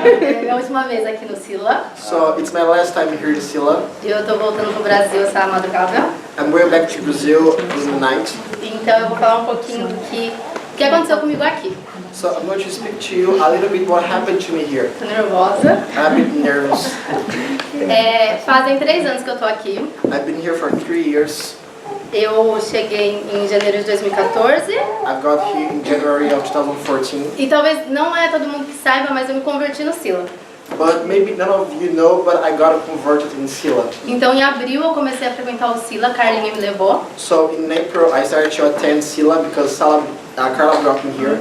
É minha última vez aqui no Selah. So it's my last time here in Selah. Eu tô voltando pro Brasil essa madrugada. I'm going back to Brazil in the night. Então eu vou falar um pouquinho do que aconteceu comigo aqui. So I'm going to speak to you a little bit what happened to me here. Tô nervosa. I'm a bit nervous. Fazem 3 anos que eu tô aqui. I've been here for 3 years. Eu cheguei em janeiro de 2014. I got here in January of 2014. E talvez não é todo mundo que saiba, mas eu me converti no Selah. But maybe none of you know, but I got converted in Selah. Então em abril eu comecei a frequentar o Selah, Carlinha me levou. So in April I started to attend Selah because Carla brought me here.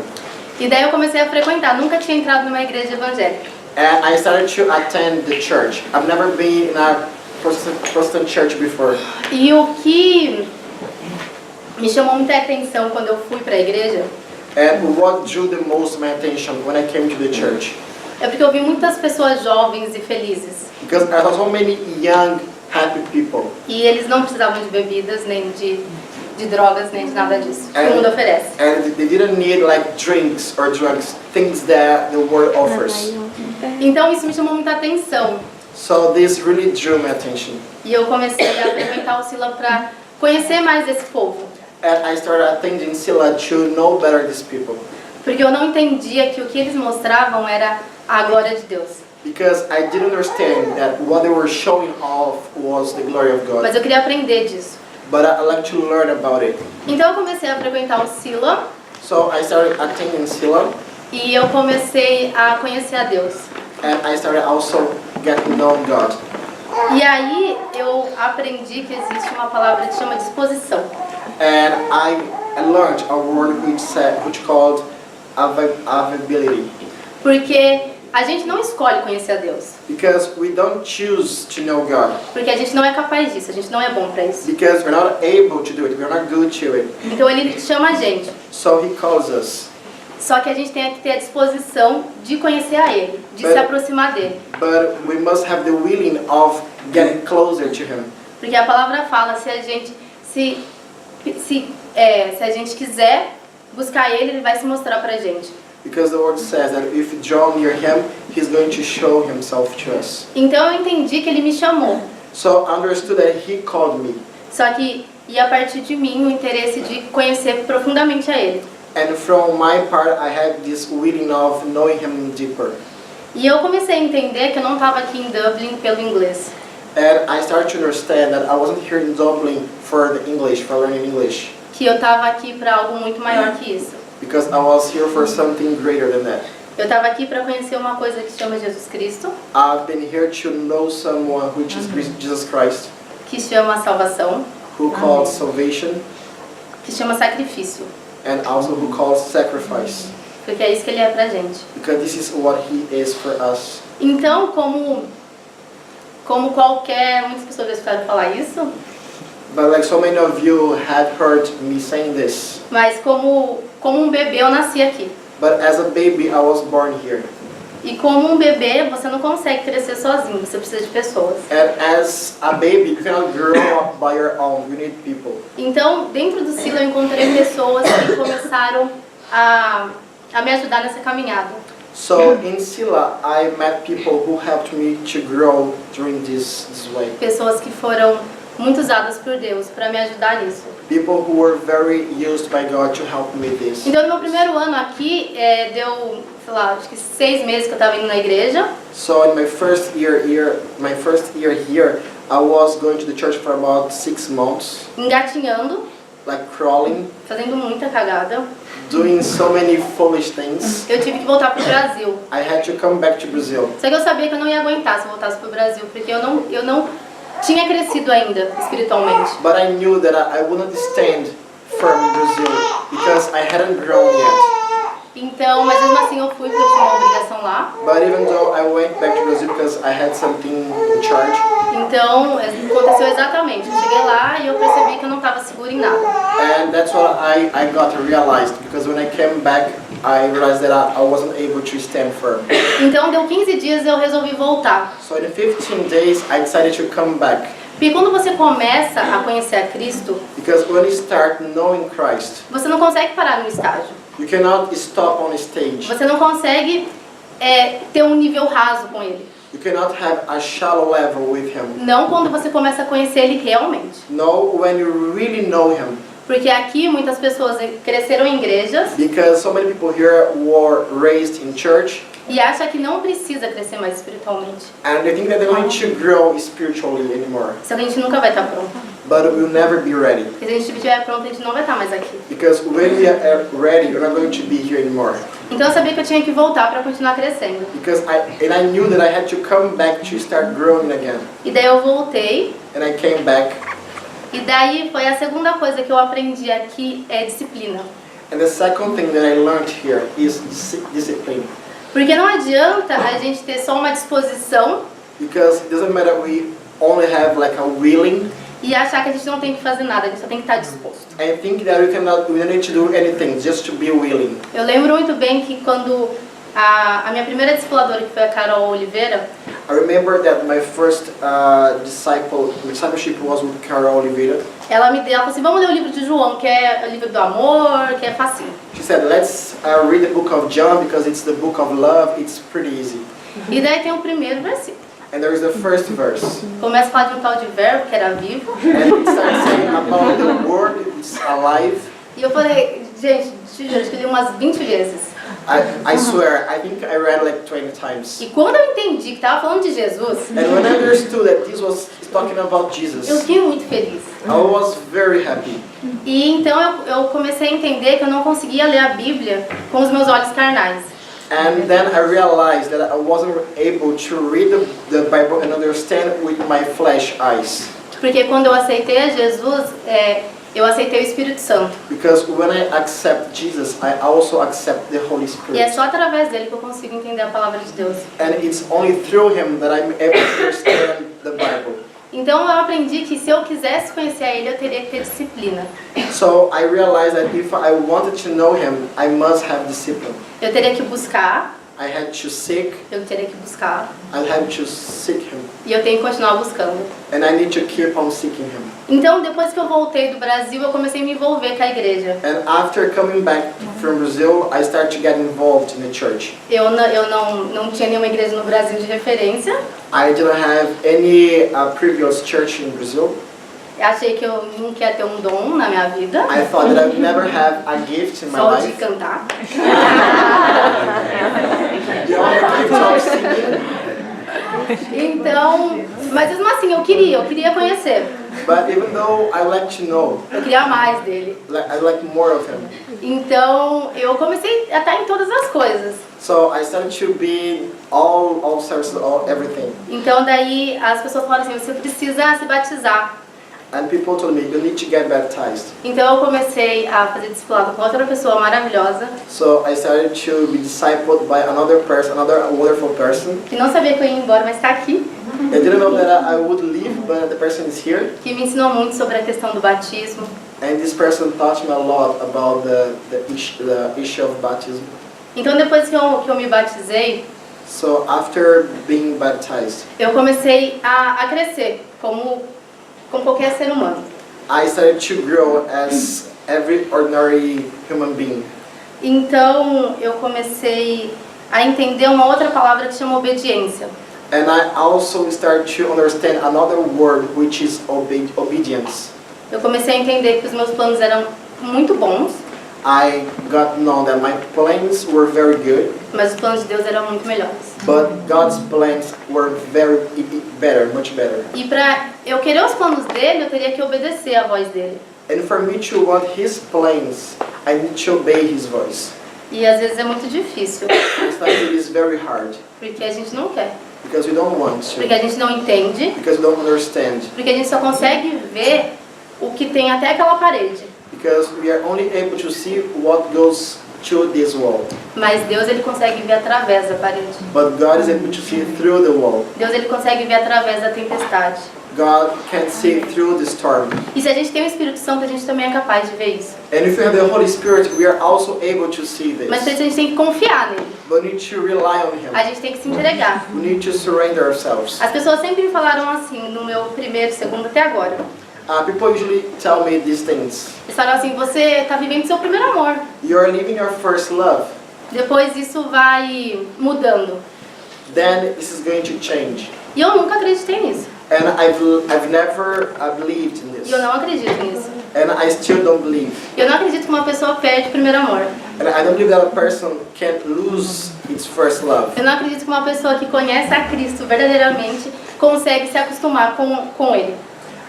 E daí eu comecei a frequentar, nunca tinha entrado numa igreja evangélica. And I started to attend the church. I've never been in a Protestant church before. E o que me chamou muita atenção quando eu fui para a igreja And what drew the most my attention when I came to the church? é porque eu vi muitas pessoas jovens e felizes. Because I saw so many young, happy people. E eles não precisavam de bebidas, nem de drogas, nem de nada disso. Que o mundo oferece. And they didn't need like drinks or drugs, things that the world offers. Então isso me chamou muita atenção. So this really drew my attention. E eu comecei a frequentar o Selah para conhecer mais desse povo. And I started attending Selah to know better these people. Porque eu não entendia que o que eles mostravam era a glória de Deus. Because I didn't understand that what they were showing off was the glory of God. Mas eu queria aprender disso. But I like to learn about it. Então eu comecei a frequentar o Selah. So I started attending Selah. E eu comecei a conhecer a Deus. And I started also getting to know God. E aí eu aprendi que existe uma palavra que chama disposição. And I learned a word which called availability. Porque a gente não escolhe conhecer a Deus. Because we don't choose to know God. Porque a gente não é capaz disso, a gente não é bom para isso. Because we're not able to do it, we're not good to it. Então ele chama a gente. So He calls us. Só que a gente tem que ter a disposição de conhecer a Ele, de se aproximar dele. But we must have the willing of getting closer to Him. Porque a palavra fala, se a gente quiser buscar Ele, Ele vai se mostrar pra gente. Because the word says that if we draw near Him, He's going to show Himself to us. Então eu entendi que Ele me chamou. So I understood that He called me. Só que ia a partir de mim o interesse de conhecer profundamente a Ele. And from my part, I had this willing of knowing Him deeper. E eu comecei a entender que eu não estava aqui em Dublin pelo inglês. And I started to understand that I wasn't here in Dublin for the English, for learning English. Que eu estava aqui para algo muito maior que isso. Because I was here for something greater than that. Eu estava aqui para conhecer uma coisa que se chama Jesus Cristo. I've been here to know someone which is Jesus Christ. Que se chama salvação. Who called salvation. Que se chama sacrifício. And also who calls sacrifice. Porque é isso que Ele é pra gente. Because this is what He is for us. Então, como muitas pessoas já escutaram falar isso. But like so many of you had heard me saying this. Mas como um bebê eu nasci aqui. But as a baby I was born here. E como um bebê você não consegue crescer sozinho, você precisa de pessoas. And as a baby you cannot grow up by your own. You need people. Então, dentro do Selah eu encontrei pessoas que começaram a me ajudar nessa caminhada. So in Selah I met people who helped me to grow during this way. Pessoas que foram muito usadas por Deus para me ajudar nisso. People who were very used by God to help me this. Então, no meu primeiro ano aqui, deu, sei lá, acho que 6 meses que eu estava indo na igreja. So in my first year here, I was going to the church for about 6 months. Engatinhando. Like crawling. Fazendo muita cagada. Doing so many foolish things. Eu tive que voltar pro Brasil. I had to come back to Brazil. Só que eu sabia que eu não ia aguentar se eu voltasse pro Brasil, porque eu não tinha crescido ainda espiritualmente. But I knew that I wouldn't stand firm in Brazil because I hadn't grown yet. Então, mas mesmo assim eu fui porque eu tinha uma obrigação lá. But even though I went back to Brazil because I had something in charge. Então, aconteceu exatamente. Eu cheguei lá e eu percebi que eu não estava segura em nada. And that's what I got realized because when I came back, I realized that I wasn't able to stand firm. Então, deu 15 dias e eu resolvi voltar. So in 15 days, I decided to come back. Porque quando você começa a conhecer a Cristo, Because when you start knowing Christ, você não consegue parar no estágio. you cannot stop on stage. Você não consegue ter um nível raso com ele. You cannot have a shallow level with him. Não quando você começa a conhecer ele realmente. No, when you really know him. Porque aqui muitas pessoas cresceram em igrejas. Because so many people here were raised in church. E acha que não precisa crescer mais espiritualmente. And they think that they don't need to grow spiritually anymore. Só que a gente nunca vai estar pronto. But we'll never be ready. Porque se a gente estiver pronto, a gente não vai estar mais aqui. Because when we are ready, we're not going to be here anymore. Então eu sabia que eu tinha que voltar para continuar crescendo. Because I knew that I had to come back to start growing again. E daí eu voltei. And I came back. E daí foi a segunda coisa que eu aprendi aqui, é disciplina. And the second thing that I learned here is discipline. Porque não adianta a gente ter só uma disposição Because it doesn't matter we only have like a willing e achar que a gente não tem que fazer nada, a gente só tem que estar disposto. and think that we don't need to do anything, just to be willing. Eu lembro muito bem que quando a minha primeira discipuladora, que foi a Carol Oliveira, I remember that my first discipleship was with Carol Oliveira. ela falou assim, vamos ler o livro de João, que é o livro do amor, que é facinho. She said, let's read the book of John because it's the book of love, it's pretty easy. E daí tem o primeiro versículo. And there is the first verse. Começa a falar de um tal de verbo que era vivo. And it starts saying about the word, it's alive. E eu falei, gente, te juro, acho que eu li umas 20 vezes. I swear, I think I read like 20 times. E quando eu entendi que estava falando de Jesus, And when I understood that this was talking about Jesus, eu fiquei muito feliz. I was very happy. E então eu comecei a entender que eu não conseguia ler a Bíblia com os meus olhos carnais. And then I realized that I wasn't able to read the Bible and understand with my flesh eyes. Porque quando eu aceitei a Jesus, eu aceitei o Espírito Santo. Because when I accept Jesus, I also accept the Holy E é Spirit. só através dele que eu consigo entender a palavra de Deus. And it's only through him that I'm able to understand the Bible. Então eu aprendi que se eu quisesse conhecer a ele, eu teria que ter disciplina. So I realized that if I wanted to know him, I must have discipline. Eu teria que buscar, I had to seek, eu teria que buscar, I had to seek him. e eu tenho que continuar buscando. And I need to keep on seeking him. Então, depois que eu voltei do Brasil, eu comecei a me envolver com a igreja. And after coming back from Brazil, I started to get involved in the church. Eu não tinha nenhuma igreja no Brasil de referência. I didn't have any previous church in Brazil. Eu achei que eu nunca ia ter um dom na minha vida. I thought that I would never have a gift in my Só de life. cantar. The only gift of singing. Então, mas mesmo assim, eu queria conhecer. But even though I like to know, Eu queria mais dele. I like more of him. Então, eu comecei a estar em todas as coisas. So I started to be all services, everything. Então, daí as pessoas falaram assim, você precisa se batizar. And people told me, you need to get baptized. Então, eu comecei a fazer discipulado com outra pessoa maravilhosa, So I started to be discipled by another person, another wonderful person. que não sabia que eu ia embora, mas está aqui. I didn't know that I would leave, but the person is here. Que me ensinou muito sobre a questão do batismo. And this person taught me a lot about the issue of baptism. Então, depois que eu me batizei, So after being baptized, eu comecei a crescer como qualquer ser humano. I started to grow as every ordinary human being. Então, eu comecei a entender uma outra palavra que chama obediência. And I also started to understand another word, which is obedience. Eu comecei a entender que os meus planos eram muito bons, I got to know that my plans were very good, mas os planos de Deus eram muito melhores. but God's plans were better, much better. E para eu querer os planos dele, eu teria que obedecer à voz dele. And for me to want His plans, I need to obey His voice. E às vezes é muito difícil, Sometimes it is very hard, porque a gente não quer, because we don't want porque to, a gente não entende, because we don't understand, porque a gente só consegue ver o que tem até aquela parede. because we are only able to see what goes to this wall. Mas Deus, ele consegue ver através da parede. But God is able to see through the wall. Deus, ele consegue ver através da tempestade. God can see through the storm. E se a gente tem o Espírito Santo, a gente também é capaz de ver isso. And if we have the Holy Spirit, we are also able to see Mas this. a gente tem que confiar nele. But we need to rely on A Him. gente tem que se entregar. We need to surrender ourselves. As pessoas sempre me falaram assim, no meu primeiro, segundo, até agora. People usually tell me these things. Eles falaram assim, você está vivendo seu primeiro amor. You are living your first love. Depois isso vai mudando. Then this is going to change. E eu nunca acreditei nisso. And I've never believed in E this. eu não acredito nisso. And I still don't believe. E eu não acredito que uma pessoa perde o primeiro amor. And I don't believe that a person can lose its first love. Eu não acredito que uma pessoa que conhece a Cristo verdadeiramente consegue se acostumar com Ele.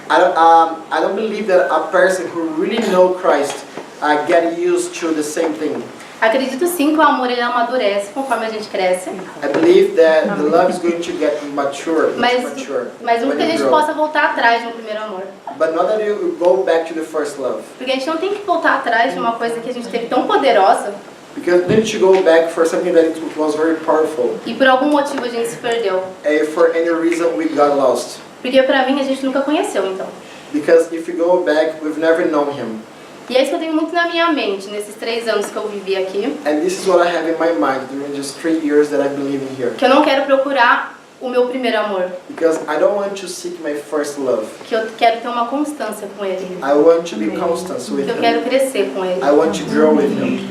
I don't believe that a person who really know Christ get used to the same thing. Acredito sim que o amor ele amadurece conforme a gente cresce. I believe that the love is going to get mature. Mas nunca when a you gente grow. possa voltar atrás no primeiro amor. But not that you go back to the first love. Porque a gente não tem que voltar atrás de uma coisa que a gente teve tão poderosa Because then you go back for something that it was very powerful. e por algum motivo a gente se perdeu. And for any reason we got lost. Porque pra mim a gente nunca conheceu então. Because if you go back, we've never known Him. E é isso que eu tenho muito na minha mente nesses 3 anos que eu vivi aqui. And this is what I have in my mind during just 3 years that I've been living here. Que eu não quero procurar o meu primeiro amor. Because I don't want to seek my first love. Que eu quero ter uma constância com Ele. I want to be constant with Que eu quero Him. crescer com Ele. I want to grow with Him.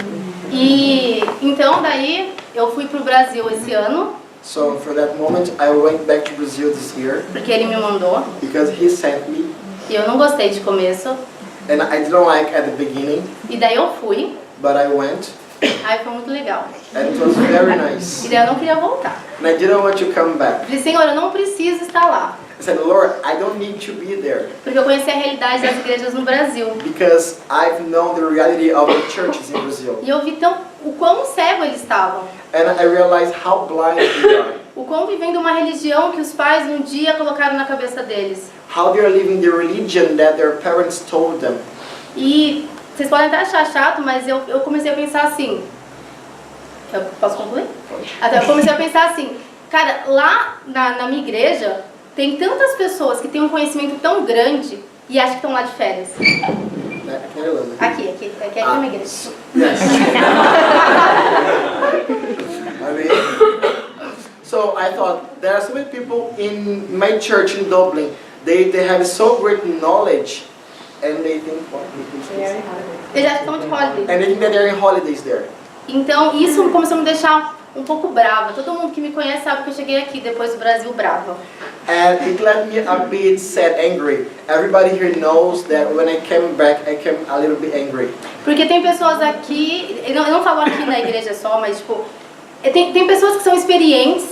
E então daí eu fui pro Brasil esse ano, So for that moment, I went back to Brazil this year porque ele me mandou. because He sent me. E eu não gostei de começo. And I didn't like at the beginning, E daí eu fui. but I went. Aí foi muito legal. And it was very E nice. daí eu não queria voltar. And I didn't want to come back. Eu falei, Senhor, eu não preciso estar lá. I said, Lord, I don't need to be there. Porque eu conheci a realidade das igrejas no Brasil. Because I've known the reality of the churches in Brazil. E eu vi o quão cego eles estavam. And I realized how blind they are. O quão vivendo uma religião que os pais um dia colocaram na cabeça deles. How they are living the religion that their parents told them. E vocês podem até achar chato, mas eu comecei a pensar assim. Eu posso concluir? Até eu comecei a pensar assim, cara, lá na minha igreja tem tantas pessoas que têm um conhecimento tão grande e acham que estão lá de férias. Aqui é a minha igreja. Yes. I mean, so I thought there are so many people in my church in Dublin. They have so great knowledge, and they think Eles acham que estão de holiday. and they think that they're in holidays there. Então isso começou a me deixar um pouco brava. Todo mundo que me conhece sabe que eu cheguei aqui depois do Brasil brava. And it left me a bit sad, angry. Everybody here knows that when I came back, I came a little bit angry. Porque tem pessoas aqui, eu não falo aqui na igreja só, mas tipo, tem pessoas que são experientes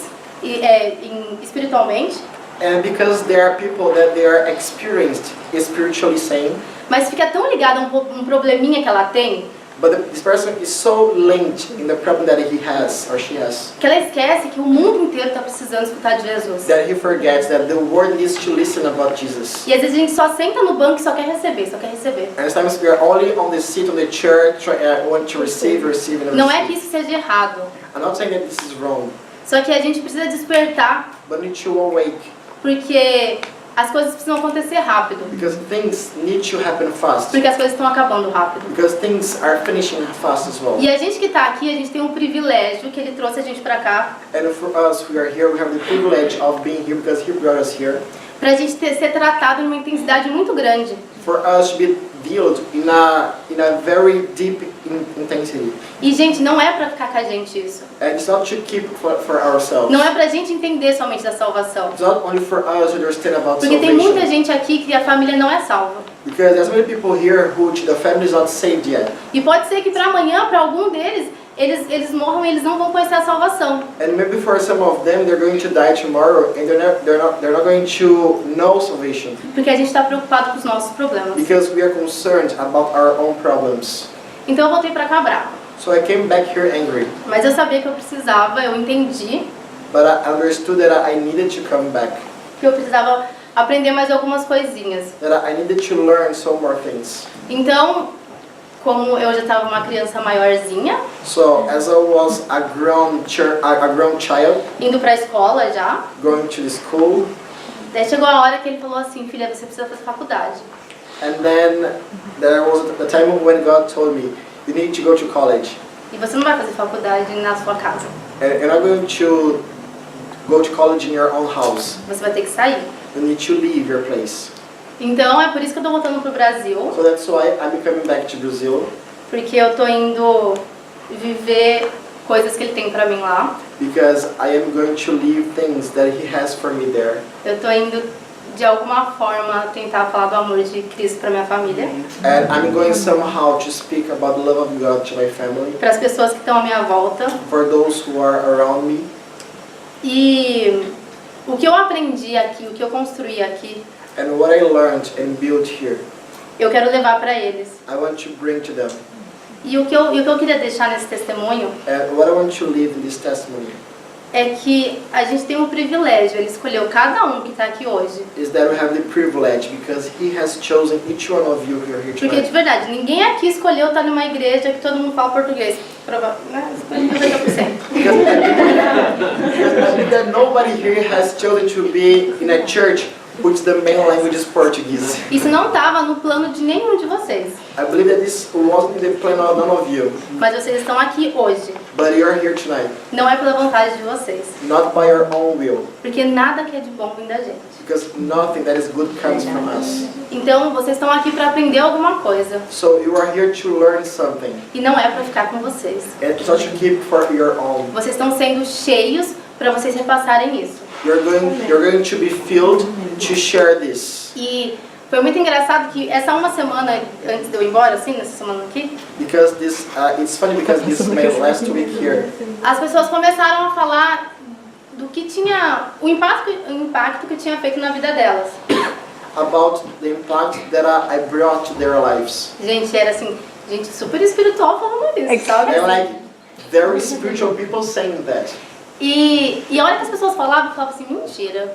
espiritualmente, And because there are people that they are experienced, spiritually sane, mas fica tão ligada a um probleminha que ela tem, but this person is so linked in the problem that he has or she has, que ela esquece que o mundo inteiro está precisando escutar de Jesus. that he forgets that the world needs to listen about Jesus. E às vezes a gente só senta no banco e só quer receber, só quer receber. And sometimes we are only on the seat of the church, want to receive, and Não é que receive. isso seja errado, I'm not saying that this is wrong, só que a gente precisa despertar, but need to awake, porque as coisas precisam acontecer rápido. because things need to happen fast, Porque as coisas estão acabando rápido. because things are finishing fast as well. E a gente que está aqui, a gente tem um privilégio que ele trouxe a gente para cá, And for us, we are here, we have the privilege of being here because He brought us here. pra gente ser tratado em uma intensidade muito grande. For us to be dealt in a very deep intensity. E gente, não é pra ficar com a gente isso. And it's not to keep for ourselves. Não é pra gente entender somente da salvação. It's not only for us to understand about Porque tem muita salvation. gente aqui que a família não é salva. Because there's many people here who the family is not saved yet. E pode ser que pra amanhã, pra algum deles, eles morram e eles não vão conhecer a salvação. And maybe for some of them, they're going to die tomorrow, and they're not going to know salvation. Porque a gente está preocupado com os nossos problemas. Because we are concerned about our own problems. Então eu voltei pra cá brava. So I came back here angry. Mas eu sabia que eu precisava, eu entendi But I understood that I needed to come back. que eu precisava aprender mais algumas coisinhas. That I needed to learn some more things. Então, como eu já estava uma criança maiorzinha, So as I was a grown child, indo pra escola já, going to the school, daí chegou a hora que ele falou assim, filha, você precisa fazer faculdade. and then there was the time when God told me, you need to go to college. E você não vai fazer faculdade na sua casa. And you're not going to go to college in your own house. Você vai ter que sair. You need to leave your place. Então é por isso que eu tô voltando pro Brasil, So that's why I'm coming back to Brazil. porque eu tô indo viver coisas que ele tem pra mim lá. Because I am going to leave things that He has for me there. Eu tô indo de alguma forma tentar falar do amor de Cristo pra minha família. And I'm going somehow to speak about the love of God to my family. Para as pessoas que estão à minha volta. For those who are around me. E o que eu aprendi aqui, o que eu construí aqui. And what I learned and built here. Eu quero levar para eles. I want to bring to them. E o que eu queria deixar nesse testemunho. And what I want to leave in this testimony. É que a gente tem um privilégio, Ele escolheu cada um que está aqui hoje. Is that we have the privilege because He has chosen each one of you who are here tonight. Porque de verdade, ninguém aqui escolheu estar numa igreja que todo mundo fala português. Né? 90%. Because I think that nobody here has chosen to be in a church which the main language is Portuguese. Isso não estava no plano de nenhum de vocês. I believe that this wasn't the plan of none of you. Mas vocês estão aqui hoje. But you are here tonight. Não é pela vontade de vocês. Not by your own will. Porque nada que é de bom vem da gente. Because nothing that is good comes from us. Então vocês estão aqui para aprender alguma coisa. So you are here to learn something. E não é para ficar com vocês. And it's not to keep for your own. Vocês estão sendo cheios para vocês repassarem isso. You're going to be filled to share this. E foi muito engraçado que essa uma semana antes de eu ir embora, assim, nessa semana aqui. Because this, it's funny because this is my last week here. As pessoas começaram a falar do que tinha, o impacto que tinha feito na vida delas. About the impact that I brought to their lives. Gente, era assim, gente super espiritual falando isso, sabe? And like very spiritual people saying that. E a hora que as pessoas falavam, eu falava assim, mentira.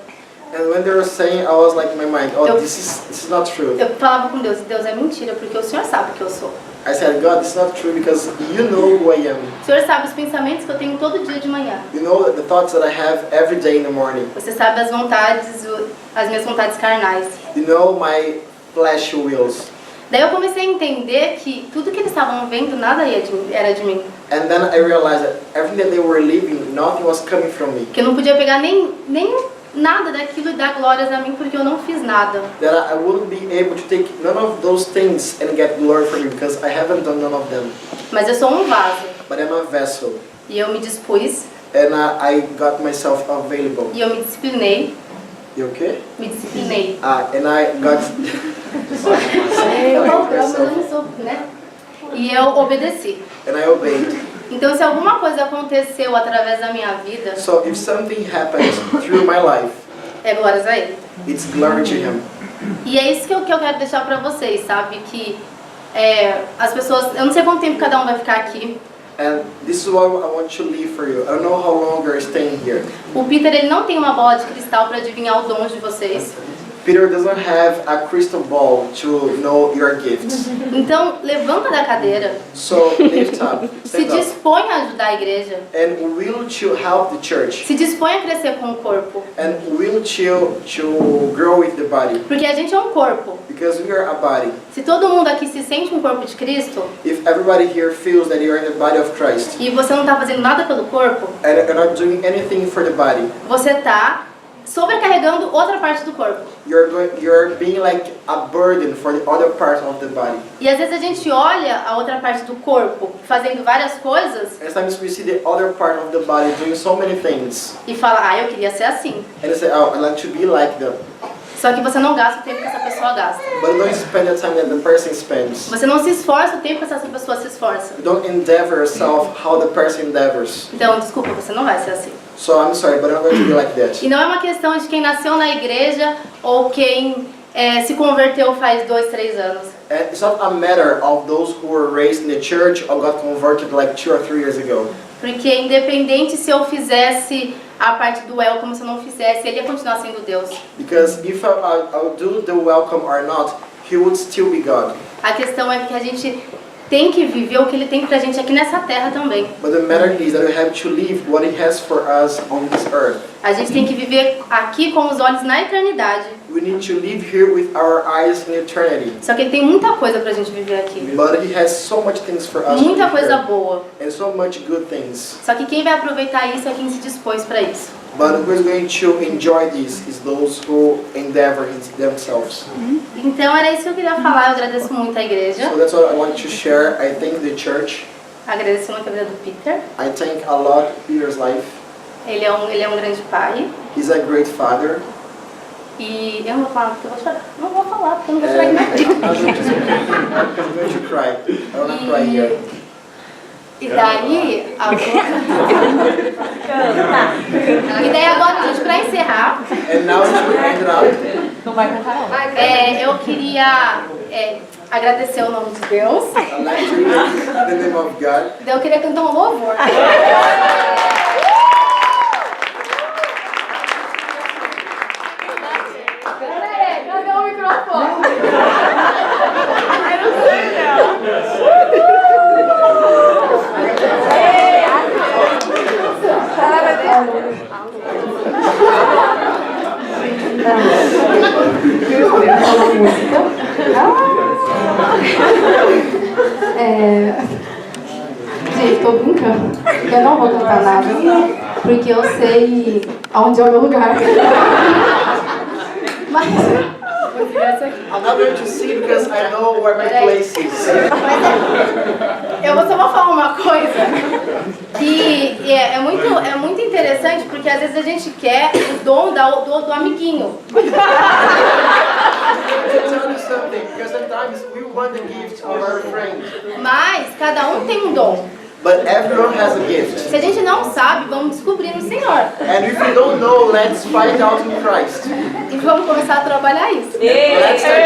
And when they were saying, I was like in my mind, oh, this is not true. Eu falava com Deus, Deus é mentira, porque o Senhor sabe que eu sou. I said, God, it's not true because you know who I am. O Senhor sabe os pensamentos que eu tenho todo dia de manhã. You know the thoughts that I have every day in the morning. Você sabe as vontades, as minhas vontades carnais. You know my flesh wills. Daí eu comecei a entender que tudo que eles estavam vendo, nada era de mim. And then I realized that everything that they were living, nothing was coming from me. Que eu não podia pegar nem nada daquilo e dar glórias a mim porque eu não fiz nada. That I wouldn't be able to take none of those things and get glory from me because I haven't done none of them. Mas eu sou um vaso. But I'm a vessel. E eu me dispus. And I got myself available. E eu me disciplinei. You okay? Me disciplinei. And I got... E eu obedeci. And I obeyed. Então, se alguma coisa aconteceu através da minha vida, So if something happened through my life, é glórias a Ele. it's glory to Him. E é isso que eu quero deixar pra vocês, sabe? Que as pessoas... Eu não sei quanto tempo cada um vai ficar aqui. And this is what I want to leave for you. I don't know how long you're staying here. O Peter, ele não tem uma bola de cristal pra adivinhar os dons de vocês. Peter doesn't have a crystal ball to know your gifts. Então, levanta da cadeira. So lift up, Se stand up, dispõe a ajudar a igreja. and will to help the church, Se dispõe a crescer com o corpo. and will to grow with the body, Porque a gente é um corpo. because we are a body. Se todo mundo aqui se sente um corpo de Cristo, If everybody here feels that you are in the body of Christ, e você não está fazendo nada pelo corpo, and you're not doing anything for the body, você está sobrecarregando outra parte do corpo. you're being like a burden for the other part of the body. E às vezes a gente olha a outra parte do corpo fazendo várias coisas And sometimes we see the other part of the body doing so many things, e fala, ah, eu queria ser assim. and you say, oh, I'd like to be like them. Só que você não gasta o tempo que essa pessoa gasta. But you don't spend the time that the person spends. Você não se esforça o tempo que essa pessoa se esforça. You don't endeavor yourself how the person endeavors. Então, desculpa, você não vai ser assim. So I'm sorry, but I'm going to be like that. E não é uma questão de quem nasceu na igreja ou quem se converteu faz 2, 3 anos. And it's not a matter of those who were raised in the church or got converted like 2 or 3 years ago. Porque independente se eu fizesse a parte do welcome, se eu não fizesse, ele ia continuar sendo Deus. Because if I'll do the welcome or not, He would still be God. A questão é que a gente tem que viver o que ele tem pra gente aqui nessa terra também. But the matter is that we have to live what He has for us on this earth. A gente tem que viver aqui com os olhos na eternidade. We need to live here with our eyes in eternity. Só que ele tem muita coisa pra gente viver aqui. But He has so much things for us to Muita live coisa here. boa. And so much good things. Só que quem vai aproveitar isso é quem se dispôs pra isso. But who is going to enjoy this is those who endeavor themselves. Então era isso que eu queria falar. Eu agradeço muito a igreja. So that's what I want to share. I thank the church. agradecendo a vida do Peter. I thank a lot Peter's life. Ele é um grande pai. He's a great father. E eu não vou falar porque eu vou chorar. Não vou falar porque eu não vou chorar aqui na frente. I'm going to cry. I don't want to cry here. E daí, agora, gente, pra encerrar, And now to end it up, Não vai cantar não. eu queria agradecer o nome de Deus. I'd like to thank the name of God. Daí eu queria cantar um louvor. Peraí, cadê o microfone? Eu não sei não. Gente, tô brincando. Eu não vou cantar nada, porque eu sei aonde é o meu lugar. Mas I'm not going to sing because I know where my place is. eu só vou falar uma coisa que é muito interessante, porque às vezes a gente quer o dom do amiguinho. To tell you something, because sometimes we want the gift of our friend, Mas cada um tem um dom. but everyone has a gift. Se a gente não sabe, vamos descobrir no Senhor. And if you don't know, let's find out in Christ. E vamos começar a trabalhar isso. Let's start